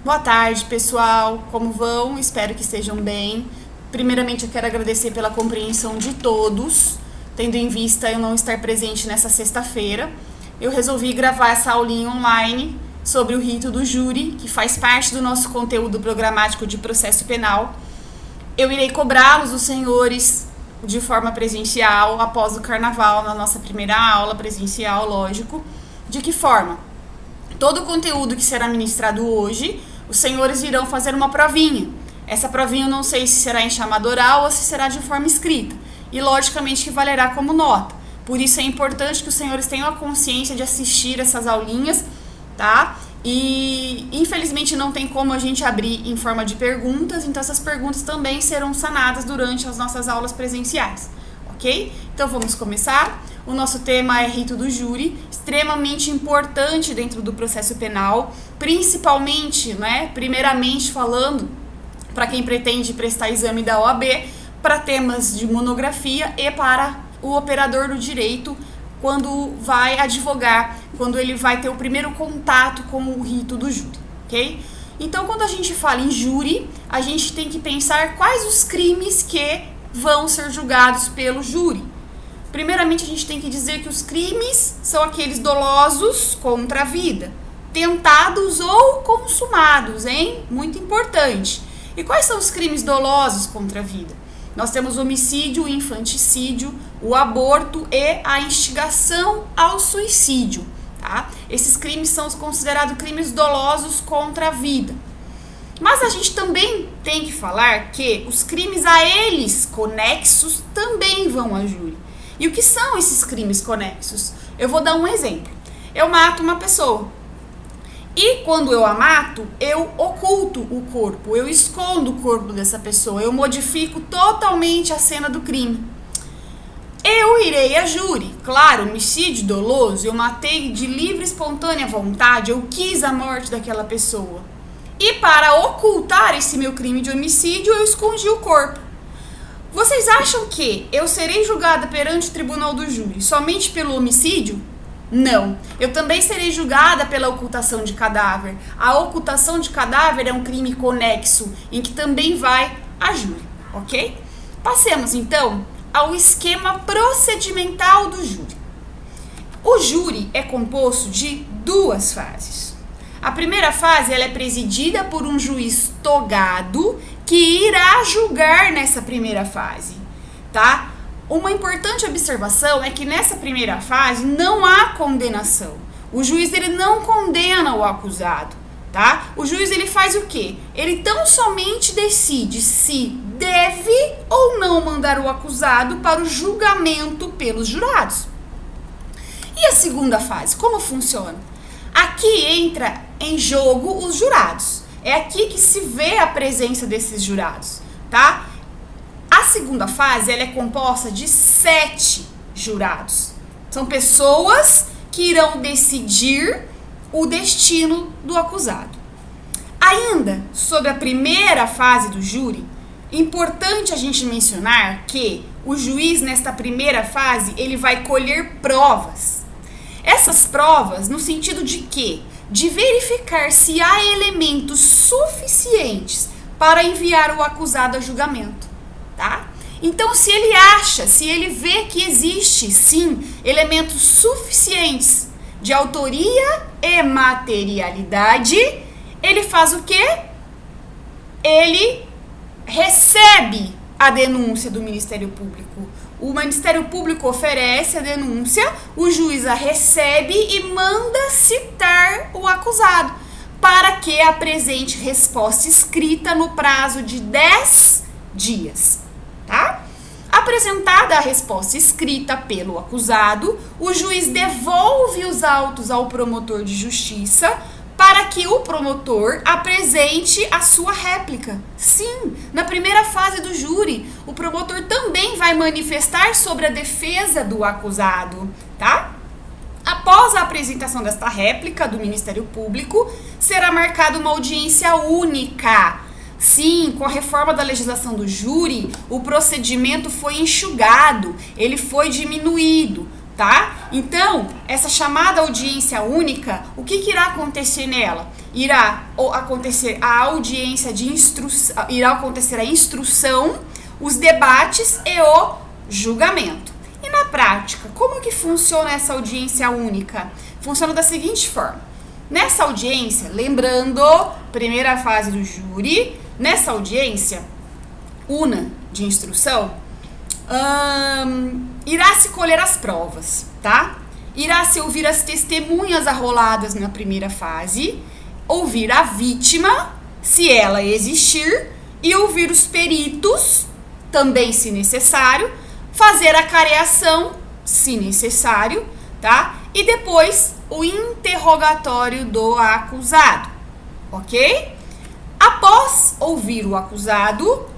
Boa tarde, pessoal. Como vão? Espero que estejam bem. Primeiramente, eu quero agradecer pela compreensão de todos, tendo em vista eu não estar presente nessa sexta-feira. Eu resolvi gravar essa aulinha online sobre o rito do júri, que faz parte do nosso conteúdo programático de processo penal. Eu irei cobrá-los, os senhores, de forma presencial, após o carnaval, na nossa primeira aula presencial, lógico. De que forma? Todo o conteúdo que será ministrado hoje, os senhores irão fazer uma provinha. Essa provinha eu não sei se será em chamada oral ou se será de forma escrita. E logicamente que valerá como nota. Por isso é importante que os senhores tenham a consciência de assistir essas aulinhas, tá? E infelizmente não tem como a gente abrir em forma de perguntas, então essas perguntas também serão sanadas durante as nossas aulas presenciais, ok? Então vamos começar. O nosso tema é rito do júri, extremamente importante dentro do processo penal, principalmente, primeiramente falando, para quem pretende prestar exame da OAB, para temas de monografia e para o operador do direito, quando vai advogar, quando ele vai ter o primeiro contato com o rito do júri, ok? Então, quando a gente fala em júri, a gente tem que pensar quais os crimes que vão ser julgados pelo júri. Primeiramente, a gente tem que dizer que os crimes são aqueles dolosos contra a vida, tentados ou consumados, hein? Muito importante. E quais são os crimes dolosos contra a vida? Nós temos o homicídio, o infanticídio, o aborto e a instigação ao suicídio, tá? Esses crimes são considerados crimes dolosos contra a vida. Mas a gente também tem que falar que os crimes a eles conexos também vão a júri. E o que são esses crimes conexos? Eu vou dar um exemplo. Eu mato uma pessoa. E quando eu a mato, eu oculto o corpo, eu escondo o corpo dessa pessoa, eu modifico totalmente a cena do crime. Eu irei a júri. Claro, homicídio doloso, eu matei de livre e espontânea vontade, eu quis a morte daquela pessoa. E para ocultar esse meu crime de homicídio, eu escondi o corpo. Vocês acham que eu serei julgada perante o tribunal do júri somente pelo homicídio? Não. Eu também serei julgada pela ocultação de cadáver. A ocultação de cadáver é um crime conexo, em que também vai a júri, ok? Passemos, então, ao esquema procedimental do júri. O júri é composto de duas fases. A primeira fase ela é presidida por um juiz togado que irá julgar nessa primeira fase, tá? Uma importante observação é que nessa primeira fase não há condenação. O juiz ele não condena o acusado, tá? O juiz ele faz o quê? Ele tão somente decide se deve ou não mandar o acusado para o julgamento pelos jurados. E a segunda fase, como funciona? Aqui entra em jogo os jurados. É aqui que se vê a presença desses jurados, tá? A segunda fase ela é composta de 7 jurados. São pessoas que irão decidir o destino do acusado. Ainda sobre a primeira fase do júri, importante a gente mencionar que o juiz nesta primeira fase ele vai colher provas. Essas provas no sentido de quê? De verificar se há elementos suficientes para enviar o acusado a julgamento, tá? Então, se ele vê que existe, sim, elementos suficientes de autoria e materialidade, ele faz o quê? Ele recebe a denúncia do Ministério Público. O Ministério Público oferece a denúncia, o juiz a recebe e manda citar o acusado para que apresente resposta escrita no prazo de 10 dias, tá? Apresentada a resposta escrita pelo acusado, o juiz devolve os autos ao promotor de justiça para que o promotor apresente a sua réplica. Sim, na primeira fase do júri, o promotor também vai manifestar sobre a defesa do acusado, tá? Após a apresentação desta réplica do Ministério Público, será marcada uma audiência única. Sim, com a reforma da legislação do júri, o procedimento foi enxugado, ele foi diminuído, tá? Então, essa chamada audiência única, o que irá acontecer nela? irá acontecer a audiência de instrução, irá acontecer a instrução, os debates e o julgamento. E na prática, como que funciona essa audiência única? Funciona da seguinte forma. Nessa audiência, lembrando, primeira fase do júri, nessa audiência una de instrução, irá se colher as provas, tá? Irá se ouvir as testemunhas arroladas na primeira fase, ouvir a vítima, se ela existir, e ouvir os peritos, também se necessário, fazer a careação, se necessário, tá? E depois o interrogatório do acusado, ok? Após ouvir o acusado,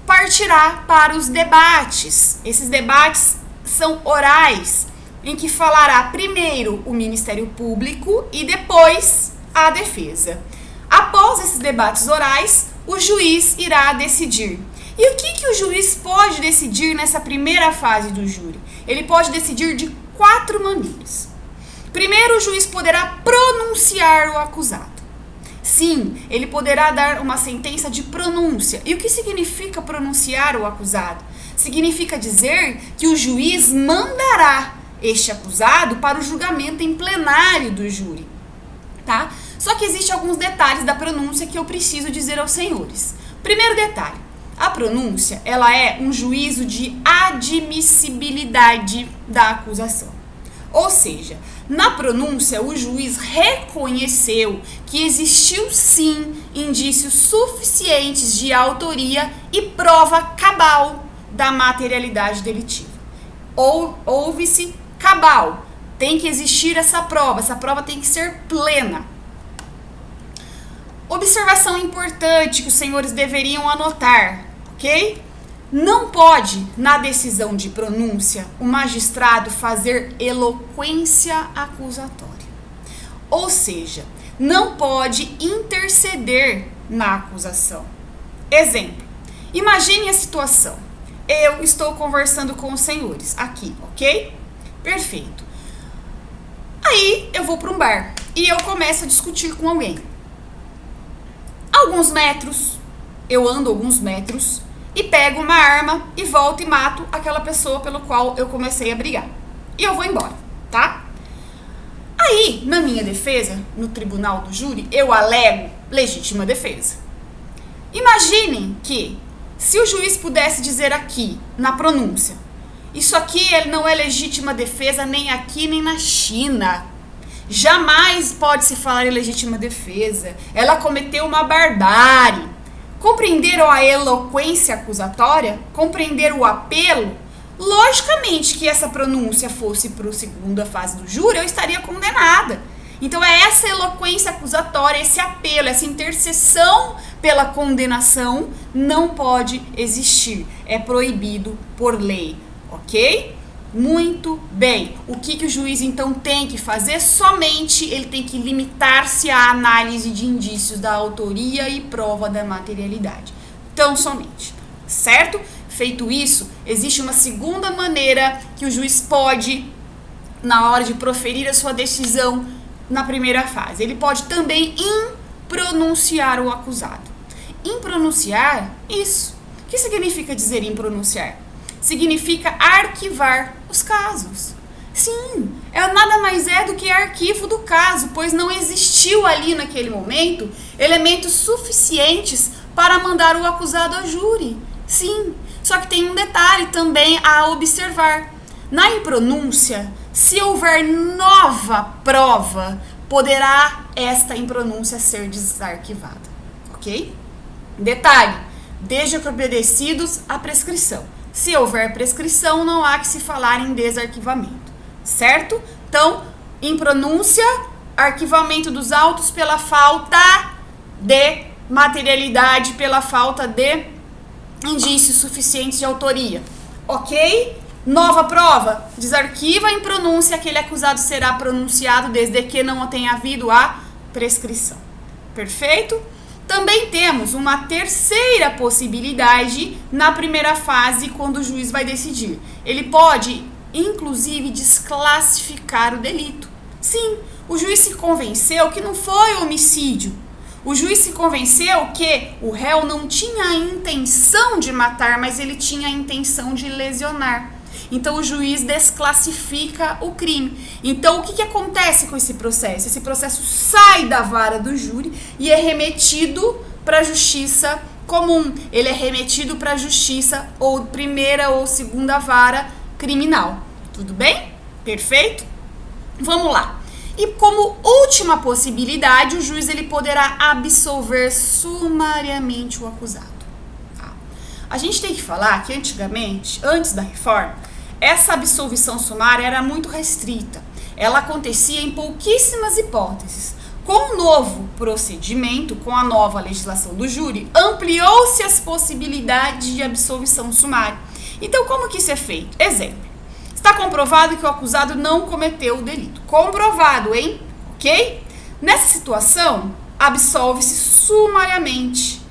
partirá para os debates. Esses debates são orais, em que falará primeiro o Ministério Público e depois a defesa. Após esses debates orais, o juiz irá decidir. E o que o juiz pode decidir nessa primeira fase do júri? Ele pode decidir de 4 maneiras. Primeiro, o juiz poderá pronunciar o acusado. Sim, ele poderá dar uma sentença de pronúncia. E o que significa pronunciar o acusado? Significa dizer que o juiz mandará este acusado para o julgamento em plenário do júri, tá? Só que existem alguns detalhes da pronúncia que eu preciso dizer aos senhores. Primeiro detalhe, a pronúncia, ela é um juízo de admissibilidade da acusação. Ou seja, na pronúncia, o juiz reconheceu que existiu sim indícios suficientes de autoria e prova cabal da materialidade delitiva. Houve-se cabal, tem que existir essa prova tem que ser plena. Observação importante que os senhores deveriam anotar, ok? Não pode, na decisão de pronúncia, o magistrado fazer eloquência acusatória. Ou seja, não pode interceder na acusação. Exemplo, imagine a situação. Eu estou conversando com os senhores aqui, ok? Perfeito. Aí eu vou para um bar e eu começo a discutir com alguém. Eu ando alguns metros e pego uma arma e volto e mato aquela pessoa pelo qual eu comecei a brigar. E eu vou embora, tá? Aí, na minha defesa, no tribunal do júri, eu alego legítima defesa. Imaginem que, se o juiz pudesse dizer aqui, na pronúncia, isso aqui não é legítima defesa nem aqui nem na China. Jamais pode se falar em legítima defesa. Ela cometeu uma barbárie. Compreender a eloquência acusatória? Compreender o apelo? Logicamente que essa pronúncia fosse para a segunda fase do júri, eu estaria condenada. Então é essa eloquência acusatória, esse apelo, essa intercessão pela condenação não pode existir. É proibido por lei, ok? Muito bem. O que o juiz então tem que fazer? Somente ele tem que limitar-se à análise de indícios da autoria e prova da materialidade. Então, somente. Certo? Feito isso, existe uma segunda maneira que o juiz pode, na hora de proferir a sua decisão na primeira fase. Ele pode também impronunciar o acusado. Impronunciar, isso. O que significa dizer impronunciar? Significa arquivar os casos. Sim, nada mais é do que arquivo do caso, pois não existiu ali naquele momento elementos suficientes para mandar o acusado a júri. Sim, só que tem um detalhe também a observar. Na impronúncia, se houver nova prova, poderá esta impronúncia ser desarquivada, ok? Detalhe, desde que obedecidos à prescrição. Se houver prescrição, não há que se falar em desarquivamento, certo? Então, impronúncia, arquivamento dos autos pela falta de materialidade, pela falta de indícios suficientes de autoria, ok? Nova prova, desarquiva em pronúncia, aquele acusado será pronunciado desde que não tenha havido a prescrição. Perfeito? Também temos uma terceira possibilidade na primeira fase, quando o juiz vai decidir. Ele pode, inclusive, desclassificar o delito. Sim, O juiz se convenceu que não foi homicídio. O juiz se convenceu que o réu não tinha a intenção de matar, mas ele tinha a intenção de lesionar. Então, o juiz desclassifica o crime. Então, o que acontece com esse processo? Esse processo sai da vara do júri e é remetido para a justiça comum. Ele é remetido para a justiça ou primeira ou segunda vara criminal. Tudo bem? Perfeito? Vamos lá. E como última possibilidade, o juiz ele poderá absolver sumariamente o acusado. Tá? A gente tem que falar que antigamente, antes da reforma, essa absolvição sumária era muito restrita. Ela acontecia em pouquíssimas hipóteses. Com o novo procedimento, com a nova legislação do júri, ampliou-se as possibilidades de absolvição sumária. Então, como que isso é feito? Exemplo. Está comprovado que o acusado não cometeu o delito. Comprovado, hein? Ok? Nessa situação, absolve-se sumariamente.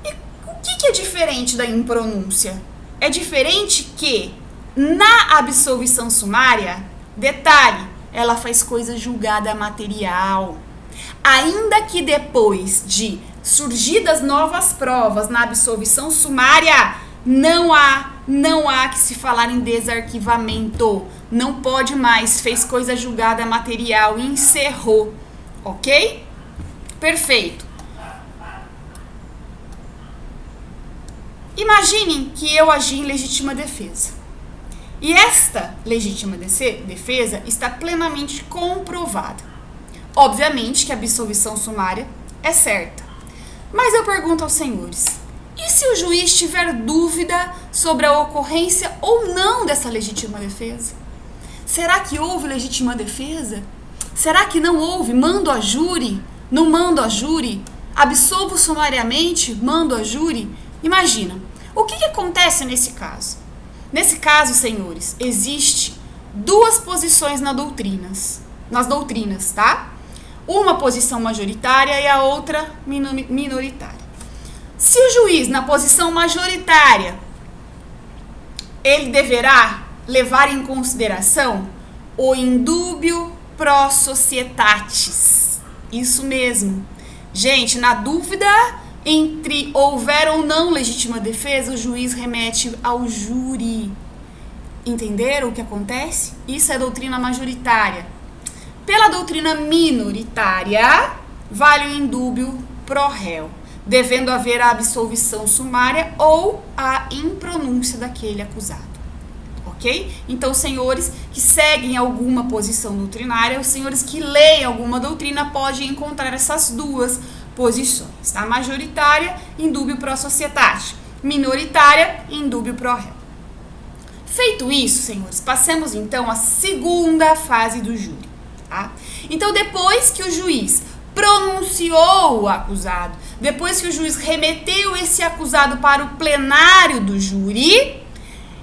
E o que é diferente da impronúncia? É diferente que, na absolvição sumária, detalhe, ela faz coisa julgada material. Ainda que depois de surgidas novas provas na absolvição sumária, não há que se falar em desarquivamento. Não pode mais, fez coisa julgada material e encerrou. Ok? Perfeito. Imaginem que eu agi em legítima defesa. E esta legítima defesa está plenamente comprovada. Obviamente que a absolvição sumária é certa. Mas eu pergunto aos senhores, e se o juiz tiver dúvida sobre a ocorrência ou não dessa legítima defesa? Será que houve legítima defesa? Será que não houve? Mando a júri? Não mando a júri? Absolvo sumariamente? Mando a júri? Imagina, o que acontece nesse caso? Nesse caso, senhores, existe duas posições nas doutrinas, tá? Uma posição majoritária e a outra minoritária. Se o juiz, na posição majoritária, ele deverá levar em consideração o indúbio pro societatis. Isso mesmo. Gente, na dúvida entre houver ou não legítima defesa, o juiz remete ao júri. Entenderam o que acontece? Isso é doutrina majoritária. Pela doutrina minoritária, vale o indúbio pro réu, devendo haver a absolvição sumária ou a impronúncia daquele acusado. Ok? Então, senhores que seguem alguma posição doutrinária, os senhores que leem alguma doutrina podem encontrar essas duas posições, tá? Majoritária, indúbio pro societate. Minoritária, indúbio pro réu. Feito isso, senhores, passemos então à segunda fase do júri, tá? Então, depois que o juiz pronunciou o acusado, depois que o juiz remeteu esse acusado para o plenário do júri,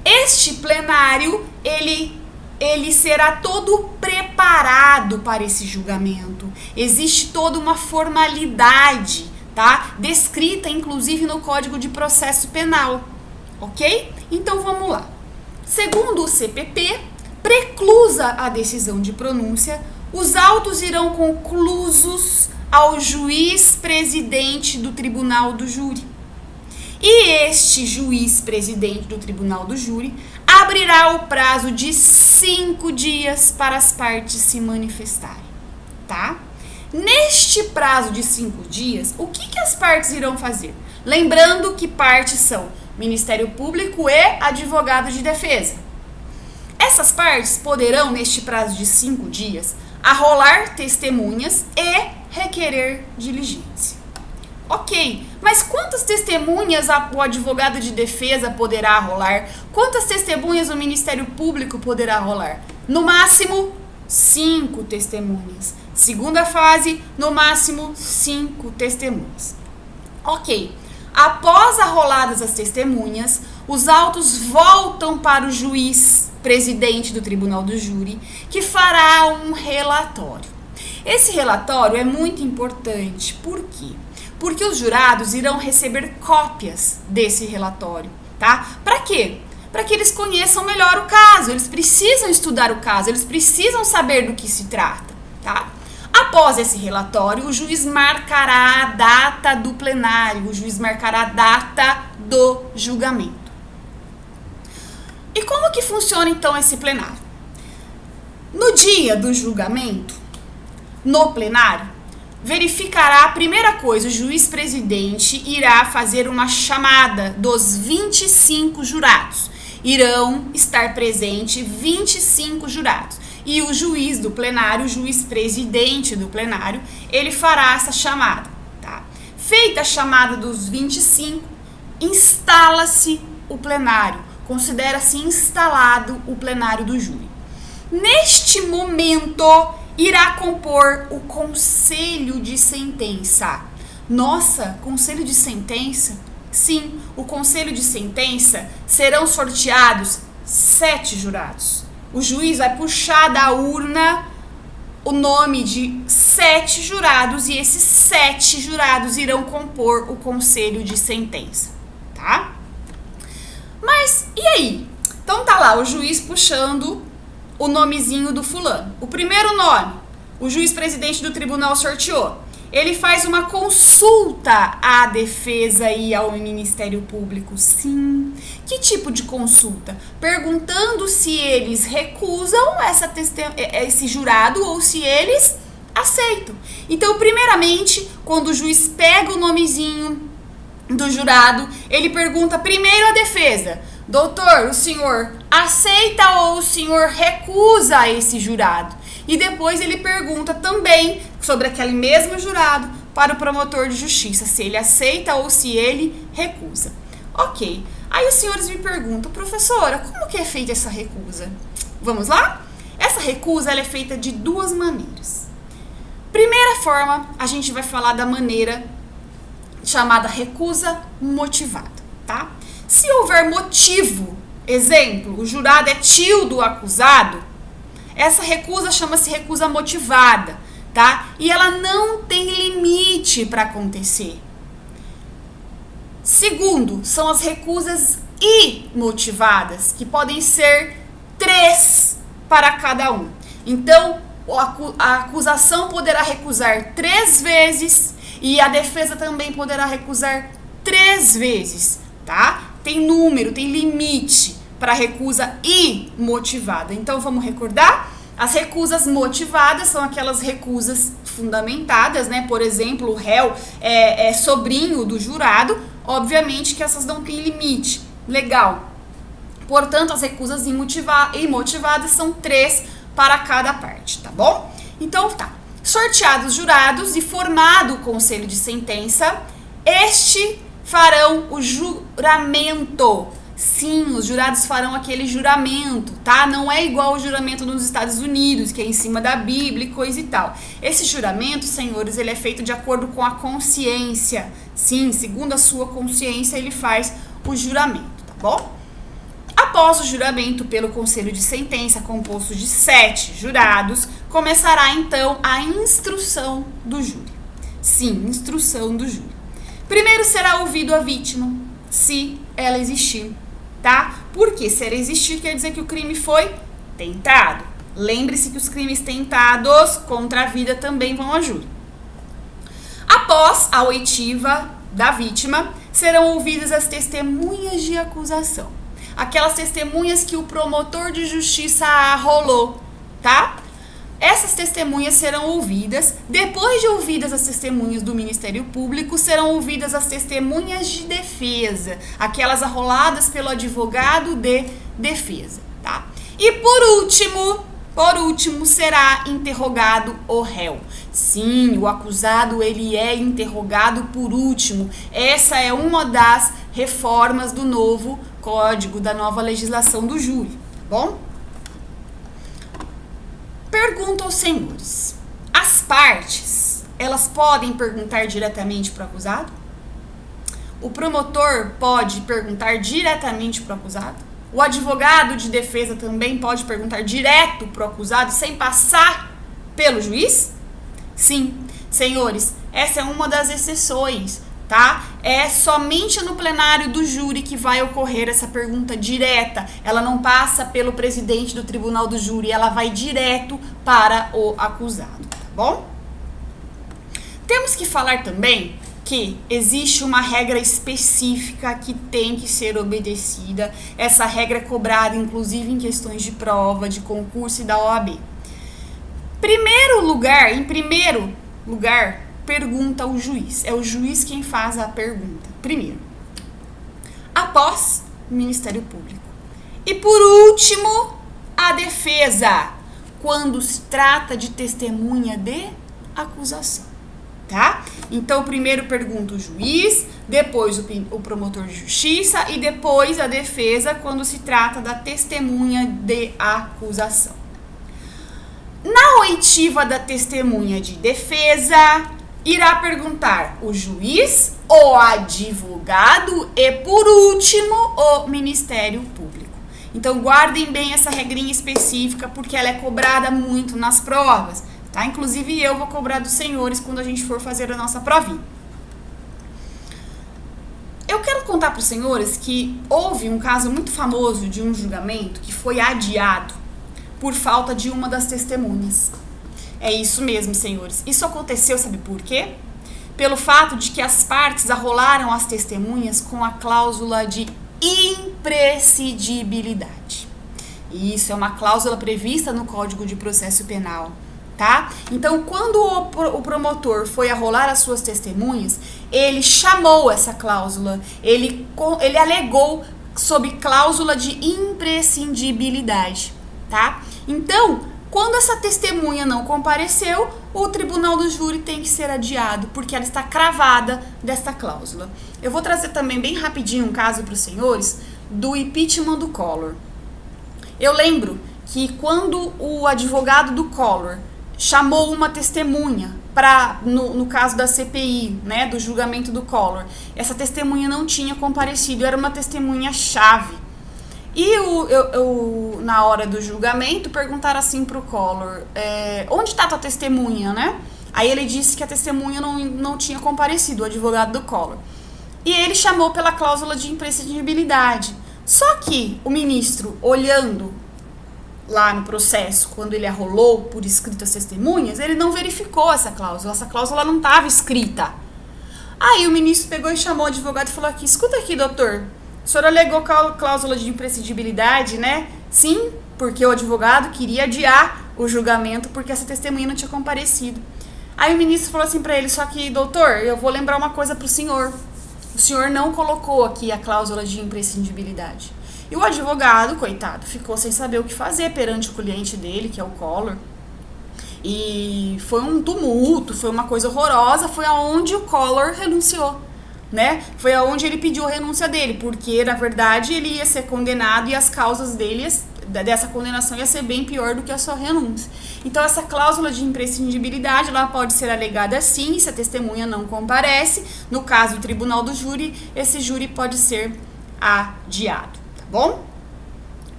este plenário, ele será todo preparado para esse julgamento. Existe toda uma formalidade, tá? Descrita, inclusive, no Código de Processo Penal, ok? Então, vamos lá. Segundo o CPP, preclusa a decisão de pronúncia, os autos irão conclusos ao juiz presidente do tribunal do júri. E este juiz presidente do tribunal do júri abrirá o prazo de 5 dias para as partes se manifestarem, tá? Neste prazo de 5 dias, o que as partes irão fazer? Lembrando que partes são Ministério Público e advogado de defesa. Essas partes poderão, neste prazo de 5 dias, arrolar testemunhas e requerer diligência. Ok, mas quantas testemunhas o advogado de defesa poderá arrolar? Quantas testemunhas o Ministério Público poderá arrolar? No máximo, 5 testemunhas. Segunda fase, no máximo, 5 testemunhas. Ok, após arroladas as testemunhas, os autos voltam para o juiz presidente do tribunal do júri, que fará um relatório. Esse relatório é muito importante. Por quê? Porque os jurados irão receber cópias desse relatório, tá? Para quê? Para que eles conheçam melhor o caso, eles precisam estudar o caso, eles precisam saber do que se trata, tá? Após esse relatório, o juiz marcará a data do plenário, o juiz marcará a data do julgamento. E como que funciona então esse plenário? No dia do julgamento, no plenário, verificará a primeira coisa, o juiz presidente irá fazer uma chamada dos 25 jurados. Irão estar presentes 25 jurados. E o juiz do plenário, o juiz presidente do plenário, ele fará essa chamada, tá? Feita a chamada dos 25, instala-se o plenário. Considera-se instalado o plenário do júri. Neste momento, irá compor o conselho de sentença. Nossa, conselho de sentença? Sim, o conselho de sentença serão sorteados 7 jurados. O juiz vai puxar da urna o nome de 7 jurados e esses 7 jurados irão compor o conselho de sentença, tá? Mas, e aí? Então tá lá o juiz puxando o nomezinho do fulano. O primeiro nome, o juiz presidente do tribunal sorteou. Ele faz uma consulta à defesa e ao Ministério Público. Sim. Que tipo de consulta? Perguntando se eles recusam esse jurado ou se eles aceitam. Então, primeiramente, quando o juiz pega o nomezinho do jurado, ele pergunta primeiro à defesa: doutor, o senhor aceita ou o senhor recusa esse jurado? E depois ele pergunta também sobre aquele mesmo jurado para o promotor de justiça, se ele aceita ou se ele recusa. Ok. Aí os senhores me perguntam: professora, como que é feita essa recusa? Vamos lá? Essa recusa ela é feita de 2 maneiras. Primeira forma, a gente vai falar da maneira chamada recusa motivada, tá? Se houver motivo, exemplo, o jurado é tio do acusado, essa recusa chama-se recusa motivada, tá? E ela não tem limite para acontecer. Segundo, são as recusas imotivadas, que podem ser 3 para cada um. Então, a acusação poderá recusar 3 vezes e a defesa também poderá recusar 3 vezes, tá? Tem número, tem limite para recusa imotivada. Então, vamos recordar? As recusas motivadas são aquelas recusas fundamentadas, né? Por exemplo, o réu é sobrinho do jurado, obviamente que essas não têm limite. Legal. Portanto, as recusas imotivadas são 3 para cada parte, tá bom? Então, tá. Sorteados os jurados e formado o conselho de sentença, farão o juramento. Sim, os jurados farão aquele juramento, tá? Não é igual o juramento nos Estados Unidos, que é em cima da Bíblia e coisa e tal. Esse juramento, senhores, ele é feito de acordo com a consciência. Sim, segundo a sua consciência, ele faz o juramento, tá bom? Após o juramento pelo conselho de sentença, composto de 7 jurados, começará então a instrução do júri. Sim, instrução do júri. Primeiro será ouvido a vítima, se ela existir, tá? Porque se ela existir, quer dizer que o crime foi tentado. Lembre-se que os crimes tentados contra a vida também vão a júri. Após a oitiva da vítima, serão ouvidas as testemunhas de acusação. Aquelas testemunhas que o promotor de justiça arrolou, tá? Essas testemunhas serão ouvidas. Depois de ouvidas as testemunhas do Ministério Público, serão ouvidas as testemunhas de defesa, aquelas arroladas pelo advogado de defesa, tá? E por último, será interrogado o réu. Sim, o acusado, ele é interrogado por último. Essa é uma das reformas do novo código, da nova legislação do júri, tá bom? Pergunto aos senhores: as partes, elas podem perguntar diretamente para o acusado? O promotor pode perguntar diretamente para o acusado? O advogado de defesa também pode perguntar direto para o acusado, sem passar pelo juiz? Sim, senhores, essa é uma das exceções, tá? É somente no plenário do júri que vai ocorrer essa pergunta direta. Ela não passa pelo presidente do tribunal do júri, ela vai direto para o acusado. bom? Temos que falar também que existe uma regra específica que tem que ser obedecida. Essa regra é cobrada, inclusive, em questões de prova, de concurso e da OAB. Em primeiro lugar, pergunta o juiz. É o juiz quem faz a pergunta. Primeiro. Após, o Ministério Público. E por último, a defesa, quando se trata de testemunha de acusação. Tá? Então, primeiro pergunta o juiz, depois o promotor de justiça e depois a defesa quando se trata da testemunha de acusação. Na oitiva da testemunha de defesa, irá perguntar o juiz, o advogado e, por último, o Ministério Público. Então, guardem bem essa regrinha específica porque ela é cobrada muito nas provas. Tá? Inclusive eu vou cobrar dos senhores quando a gente for fazer a nossa provinha. Eu quero contar para os senhores que houve um caso muito famoso de um julgamento que foi adiado por falta de uma das testemunhas. É isso mesmo, senhores. Isso aconteceu, sabe por quê? Pelo fato de que as partes arrolaram as testemunhas com a cláusula de imprescindibilidade. E isso é uma cláusula prevista no Código de Processo Penal. Tá? Então, quando o promotor foi arrolar as suas testemunhas, ele chamou essa cláusula, ele alegou sob cláusula de imprescindibilidade, tá? Então, quando essa testemunha não compareceu, o tribunal do júri tem que ser adiado, porque ela está cravada desta cláusula. Eu vou trazer também bem rapidinho um caso para os senhores do impeachment do Collor. Eu lembro que quando o advogado do Collor chamou uma testemunha no caso da CPI, né, do julgamento do Collor, essa testemunha não tinha comparecido, era uma testemunha-chave. E na hora do julgamento, perguntaram assim pro Collor, onde está a tua testemunha, né? Aí ele disse que a testemunha não tinha comparecido, o advogado do Collor. E ele chamou pela cláusula de imprescindibilidade. Só que o ministro, olhando lá no processo, quando ele arrolou por escrito as testemunhas, ele não verificou essa cláusula não estava escrita. Aí o ministro pegou e chamou o advogado e falou aqui, escuta aqui, doutor, o senhor alegou cláusula de imprescindibilidade, né? Sim, porque o advogado queria adiar o julgamento porque essa testemunha não tinha comparecido. Aí o ministro falou assim para ele, só que, doutor, eu vou lembrar uma coisa pro senhor, o senhor não colocou aqui a cláusula de imprescindibilidade. E o advogado, coitado, ficou sem saber o que fazer perante o cliente dele, que é o Collor. E foi um tumulto, foi uma coisa horrorosa, foi aonde o Collor renunciou, né? Foi aonde ele pediu a renúncia dele, porque, na verdade, ele ia ser condenado e as causas dessa condenação ia ser bem pior do que a sua renúncia. Então, essa cláusula de imprescindibilidade, ela pode ser alegada sim, se a testemunha não comparece. No caso do tribunal do júri, esse júri pode ser adiado. Bom?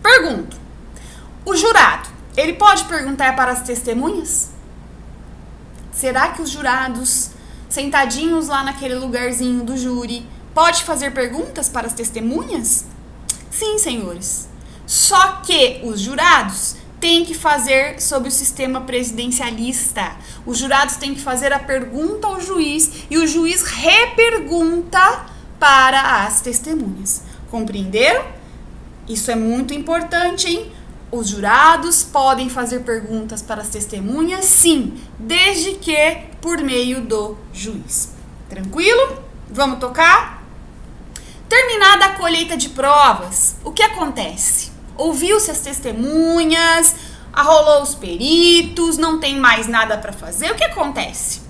Pergunto. O jurado, ele pode perguntar para as testemunhas? Será que os jurados, sentadinhos lá naquele lugarzinho do júri, pode fazer perguntas para as testemunhas? Sim, senhores. Só que os jurados têm que fazer sob o sistema presidencialista. Os jurados têm que fazer a pergunta ao juiz e o juiz repergunta para as testemunhas. Compreenderam? Isso é muito importante, hein? Os jurados podem fazer perguntas para as testemunhas, sim, desde que por meio do juiz. Tranquilo? Vamos tocar? Terminada a colheita de provas, o que acontece? Ouviu-se as testemunhas, arrolou os peritos, não tem mais nada para fazer, o que acontece?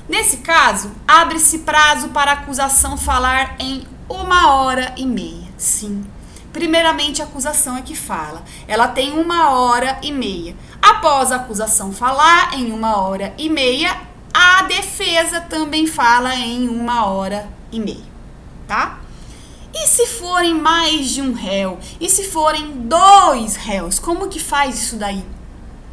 Nesse caso, abre-se prazo para a acusação falar em 1h30, sim. Primeiramente, a acusação é que fala. Ela tem 1h30. Após a acusação falar em 1h30, a defesa também fala em 1h30, tá? E se forem mais de um réu? E se forem 2 réus? Como que faz isso daí?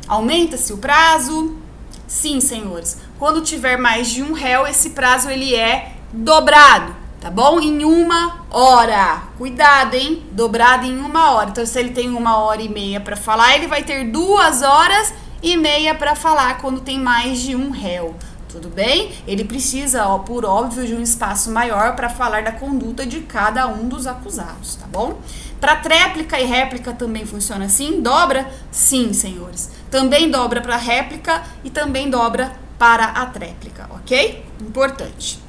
Aumenta-se o prazo? Sim, senhores. Quando tiver mais de um réu, esse prazo ele é dobrado. Tá bom? Em 1 hora. Cuidado, hein? Dobrado em 1 hora. Então, se ele tem 1h30 para falar, ele vai ter 2h30 1h30 para falar quando tem mais de um réu. Tudo bem? Ele precisa, por óbvio, de um espaço maior para falar da conduta de cada um dos acusados, tá bom? Para tréplica e réplica também funciona assim? Dobra? Sim, senhores. Também dobra para réplica e também dobra para a tréplica, ok? Importante.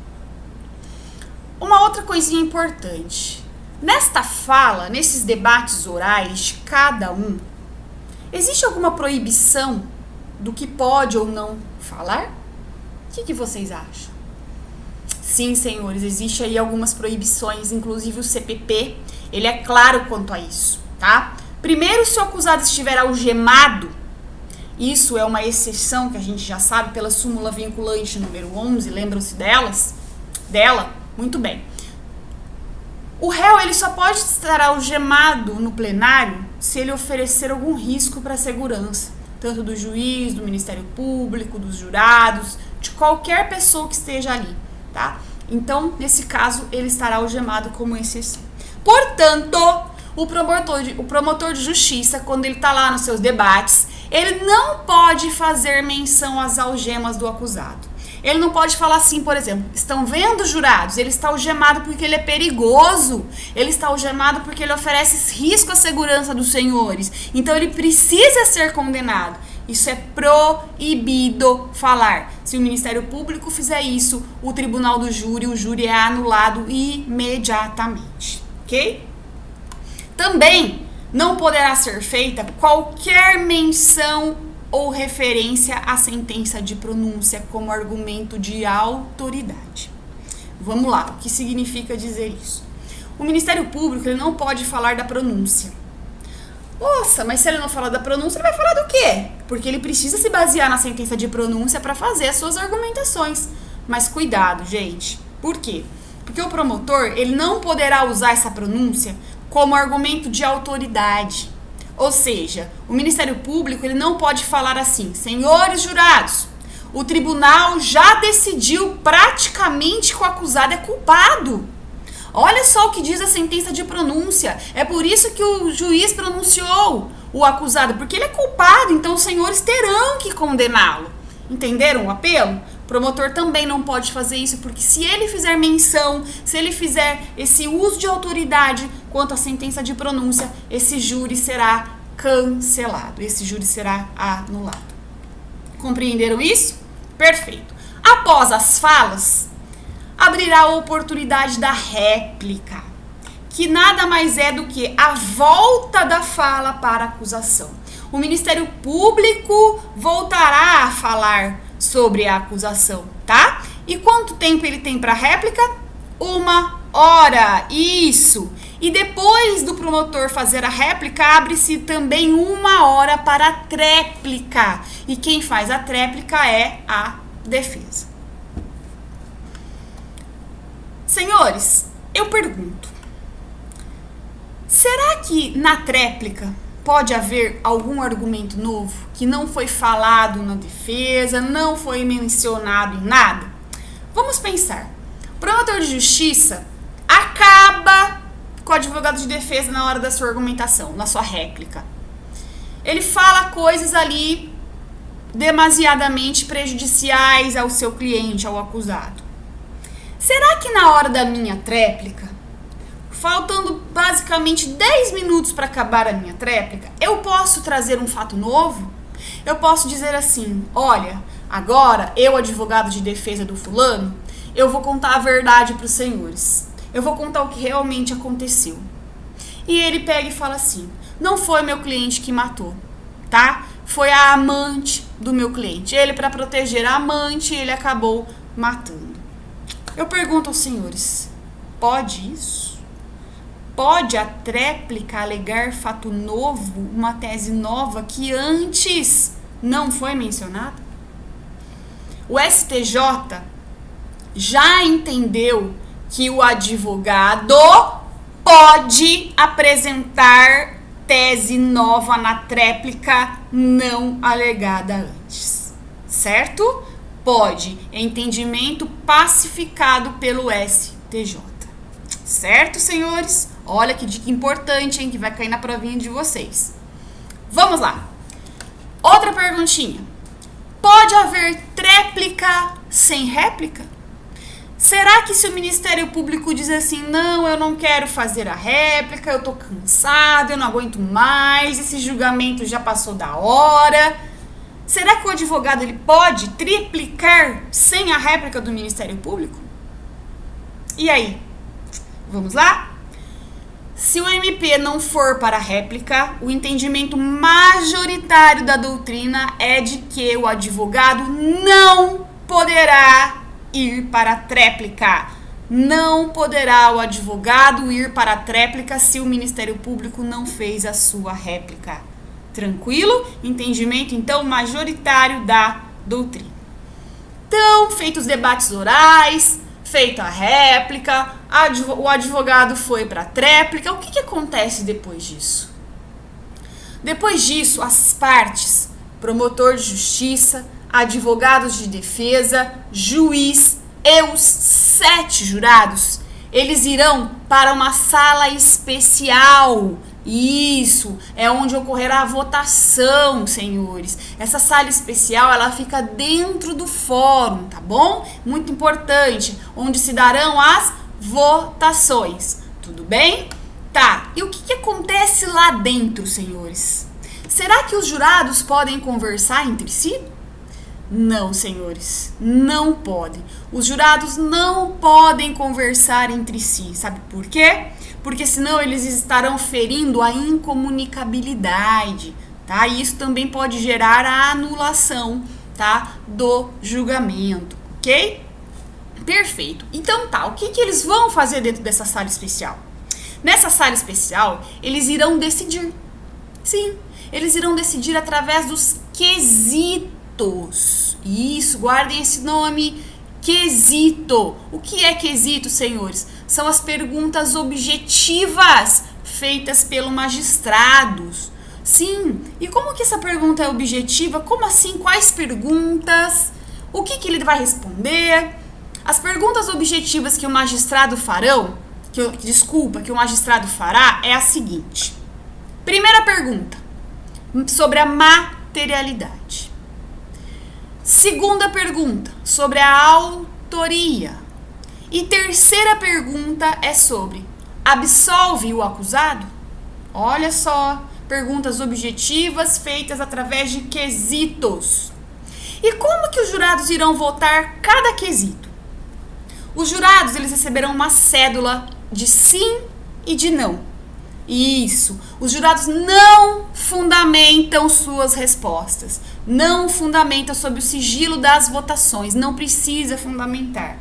Uma outra coisinha importante. Nesta fala, nesses debates orais de cada um, existe alguma proibição do que pode ou não falar? O que vocês acham? Sim, senhores, existe aí algumas proibições, inclusive o CPP, ele é claro quanto a isso, tá? Primeiro, se o acusado estiver algemado, isso é uma exceção que a gente já sabe pela súmula vinculante número 11, lembram-se dela? Muito bem. O réu, ele só pode estar algemado no plenário se ele oferecer algum risco para a segurança, tanto do juiz, do Ministério Público, dos jurados, de qualquer pessoa que esteja ali, tá? Então, nesse caso, ele estará algemado como exceção. Portanto, o promotor de justiça, quando ele está lá nos seus debates, ele não pode fazer menção às algemas do acusado. Ele não pode falar assim, por exemplo, estão vendo, jurados? Ele está algemado porque ele é perigoso. Ele está algemado porque ele oferece risco à segurança dos senhores. Então, ele precisa ser condenado. Isso é proibido falar. Se o Ministério Público fizer isso, o tribunal do júri, o júri é anulado imediatamente, ok? Também não poderá ser feita qualquer menção ou referência à sentença de pronúncia como argumento de autoridade. Vamos lá, o que significa dizer isso? O Ministério Público, ele não pode falar da pronúncia. Nossa, mas se ele não falar da pronúncia, ele vai falar do quê? Porque ele precisa se basear na sentença de pronúncia para fazer as suas argumentações. Mas cuidado, gente. Por quê? Porque o promotor, ele não poderá usar essa pronúncia como argumento de autoridade. Ou seja, o Ministério Público, ele não pode falar assim: senhores jurados, o tribunal já decidiu praticamente que o acusado é culpado. Olha só o que diz a sentença de pronúncia. É por isso que o juiz pronunciou o acusado, porque ele é culpado, então os senhores terão que condená-lo. Entenderam o apelo? O promotor também não pode fazer isso, porque se ele fizer menção, se ele fizer esse uso de autoridade quanto à sentença de pronúncia, esse júri será cancelado, esse júri será anulado. Compreenderam isso? Perfeito. Após as falas, abrirá a oportunidade da réplica, que nada mais é do que a volta da fala para a acusação. O Ministério Público voltará a falar sobre a acusação, tá? E quanto tempo ele tem para réplica? 1 hora, isso. E depois do promotor fazer a réplica, abre-se também 1 hora para a tréplica. E quem faz a tréplica é a defesa. Senhores, eu pergunto, será que na tréplica pode haver algum argumento novo que não foi falado na defesa, não foi mencionado em nada? Vamos pensar. O promotor de justiça acaba com o advogado de defesa na hora da sua argumentação, na sua réplica. Ele fala coisas ali demasiadamente prejudiciais ao seu cliente, ao acusado. Será que na hora da minha tréplica, faltando basicamente 10 minutos para acabar a minha tréplica, eu posso trazer um fato novo? Eu posso dizer assim: olha, agora eu, advogado de defesa do fulano, eu vou contar a verdade para os senhores. Eu vou contar o que realmente aconteceu. E ele pega e fala assim: não foi meu cliente que matou, tá? Foi a amante do meu cliente. Ele, para proteger a amante, ele acabou matando. Eu pergunto aos senhores, pode isso? Pode a tréplica alegar fato novo, uma tese nova que antes não foi mencionada? O STJ já entendeu que o advogado pode apresentar tese nova na tréplica não alegada antes, certo? Pode, entendimento pacificado pelo STJ. Certo, senhores? Olha que dica importante, hein, que vai cair na provinha de vocês. Vamos lá. Outra perguntinha. Pode haver tréplica sem réplica? Será que se o Ministério Público diz assim, não, eu não quero fazer a réplica, eu tô cansado, eu não aguento mais, esse julgamento já passou da hora, será que o advogado ele pode triplicar sem a réplica do Ministério Público? E aí? Vamos lá? Se o MP não for para a réplica, o entendimento majoritário da doutrina é de que o advogado não poderá ir para a tréplica. Não poderá o advogado ir para a tréplica se o Ministério Público não fez a sua réplica. Tranquilo? Entendimento, então, majoritário da doutrina. Então, feitos os debates orais, feita a réplica, o advogado foi para a tréplica. O que acontece depois disso? Depois disso, as partes, promotor de justiça, advogados de defesa, juiz e os 7 jurados, eles irão para uma sala especial. Isso, é onde ocorrerá a votação, senhores. Essa sala especial, ela fica dentro do fórum, tá bom? Muito importante, onde se darão as votações. Tudo bem? Tá, e o que acontece lá dentro, senhores? Será que os jurados podem conversar entre si? Não, senhores, não podem. Os jurados não podem conversar entre si. Sabe por quê? Porque senão eles estarão ferindo a incomunicabilidade, tá? E isso também pode gerar a anulação, tá? Do julgamento, ok? Perfeito. Então tá, o que eles vão fazer dentro dessa sala especial? Nessa sala especial, eles irão decidir. Sim, eles irão decidir através dos quesitos. Isso, guardem esse nome, quesito. O que é quesito, senhores? São as perguntas objetivas feitas pelo magistrado. Sim, e como que essa pergunta é objetiva? Como assim? Quais perguntas? O que ele vai responder? As perguntas objetivas que o magistrado farão, que o magistrado fará é a seguinte. Primeira pergunta, sobre a materialidade. Segunda pergunta, sobre a autoria. E terceira pergunta é sobre: absolve o acusado? Olha só, perguntas objetivas feitas através de quesitos. E como que os jurados irão votar cada quesito? Os jurados, eles receberão uma cédula de sim e de não. Isso, os jurados não fundamentam suas respostas, não fundamentam sob o sigilo das votações, não precisa fundamentar.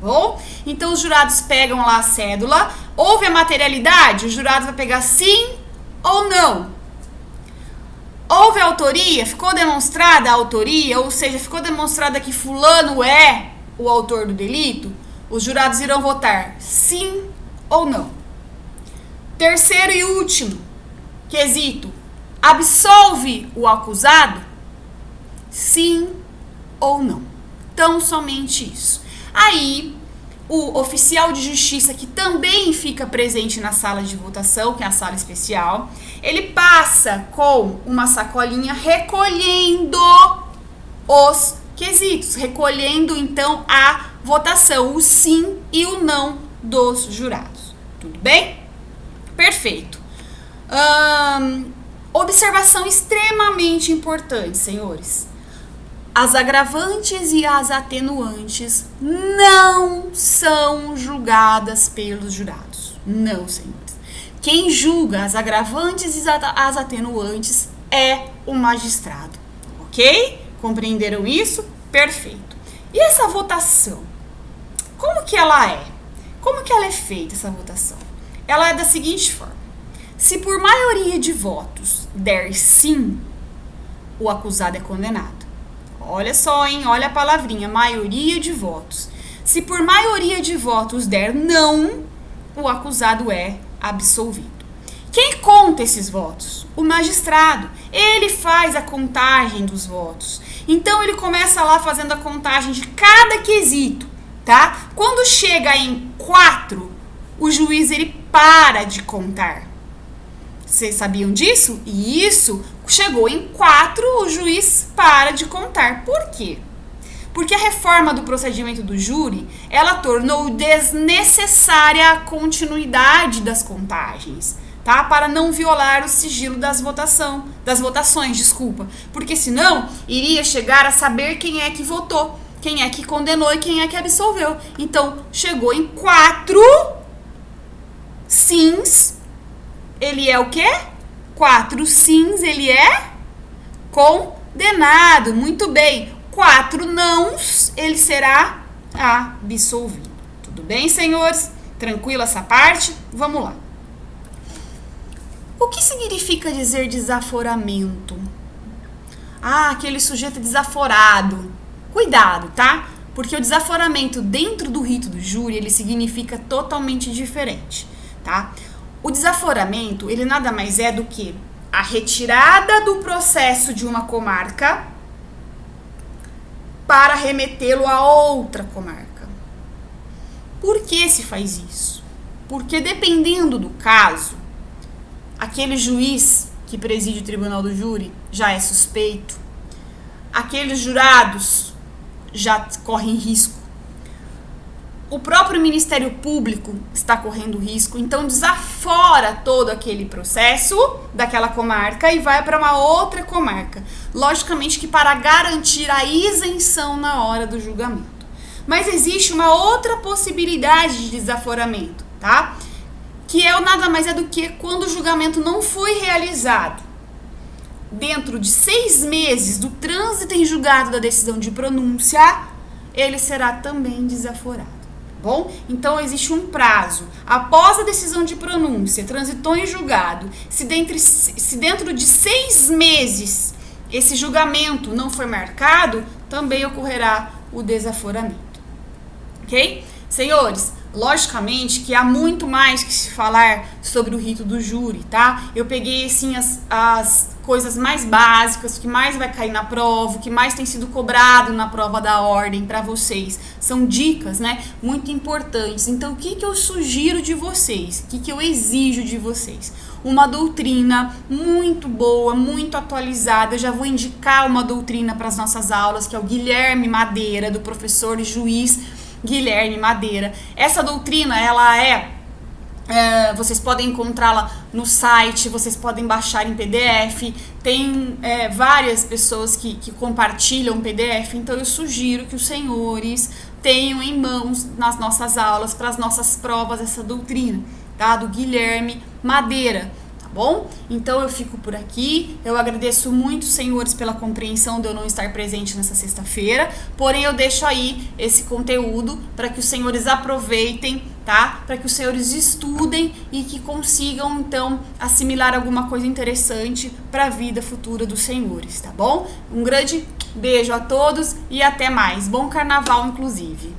Bom, então os jurados pegam lá a cédula, houve a materialidade, o jurado vai pegar sim ou não. Houve a autoria, ficou demonstrada a autoria, ou seja, ficou demonstrada que fulano é o autor do delito, os jurados irão votar sim ou não. Terceiro e último quesito, absolve o acusado? Sim ou não. Então, somente isso. Aí, o oficial de justiça, que também fica presente na sala de votação, que é a sala especial, ele passa com uma sacolinha recolhendo os quesitos, recolhendo, então, a votação, o sim e o não dos jurados. Tudo bem? Perfeito. Observação extremamente importante, senhores. As agravantes e as atenuantes não são julgadas pelos jurados. Não, senhores. Quem julga as agravantes e as atenuantes é o magistrado. Ok? Compreenderam isso? Perfeito. E essa votação? Como que ela é? Como que ela é feita, essa votação? Ela é da seguinte forma. Se por maioria de votos der sim, o acusado é condenado. Olha só, hein? Olha a palavrinha, maioria de votos. Se por maioria de votos der não, o acusado é absolvido. Quem conta esses votos? O magistrado. Ele faz a contagem dos votos. Então, ele começa lá fazendo a contagem de cada quesito, tá? Quando chega em 4, o juiz, ele para de contar. Vocês sabiam disso? E isso Chegou em 4, o juiz para de contar. Por quê? Porque a reforma do procedimento do júri, ela tornou desnecessária a continuidade das contagens, tá? Para não violar o sigilo das votações, desculpa. Porque senão, iria chegar a saber quem é que votou, quem é que condenou e quem é que absolveu. Então, chegou em 4 sims, ele é o quê? 4 sims, ele é condenado. Muito bem. 4 nãos, ele será absolvido. Tudo bem, senhores? Tranquilo essa parte? Vamos lá. O que significa dizer desaforamento? Aquele sujeito desaforado. Cuidado, tá? Porque o desaforamento dentro do rito do júri, ele significa totalmente diferente, tá? O desaforamento, ele nada mais é do que a retirada do processo de uma comarca para remetê-lo a outra comarca. Por que se faz isso? Porque dependendo do caso, aquele juiz que preside o tribunal do júri já é suspeito, aqueles jurados já correm risco, o próprio Ministério Público está correndo risco, então desafora todo aquele processo daquela comarca e vai para uma outra comarca. Logicamente que para garantir a isenção na hora do julgamento. Mas existe uma outra possibilidade de desaforamento, tá? Que é nada mais é do que quando o julgamento não foi realizado dentro de 6 meses do trânsito em julgado da decisão de pronúncia, ele será também desaforado. Bom, então existe um prazo. Após a decisão de pronúncia, transitou em julgado, se dentro de 6 meses esse julgamento não foi marcado, também ocorrerá o desaforamento. Ok? Senhores, logicamente que há muito mais que se falar sobre o rito do júri, tá? Eu peguei, assim, as coisas mais básicas, o que mais vai cair na prova, o que mais tem sido cobrado na prova da ordem para vocês. São dicas, né, muito importantes. Então, o que eu sugiro de vocês? O que eu exijo de vocês? Uma doutrina muito boa, muito atualizada. Eu já vou indicar uma doutrina para as nossas aulas, que é o Guilherme Madeira, do professor e juiz Guilherme Madeira. Essa doutrina, ela vocês podem encontrá-la no site, vocês podem baixar em PDF, tem várias pessoas que compartilham PDF, então eu sugiro que os senhores tenham em mãos nas nossas aulas, para as nossas provas, essa doutrina, tá? Do Guilherme Madeira. Bom, então eu fico por aqui. Eu agradeço muito, senhores, pela compreensão de eu não estar presente nessa sexta-feira, porém eu deixo aí esse conteúdo para que os senhores aproveitem, tá? Para que os senhores estudem e que consigam, então, assimilar alguma coisa interessante para a vida futura dos senhores, tá bom? Um grande beijo a todos e até mais. Bom carnaval, inclusive.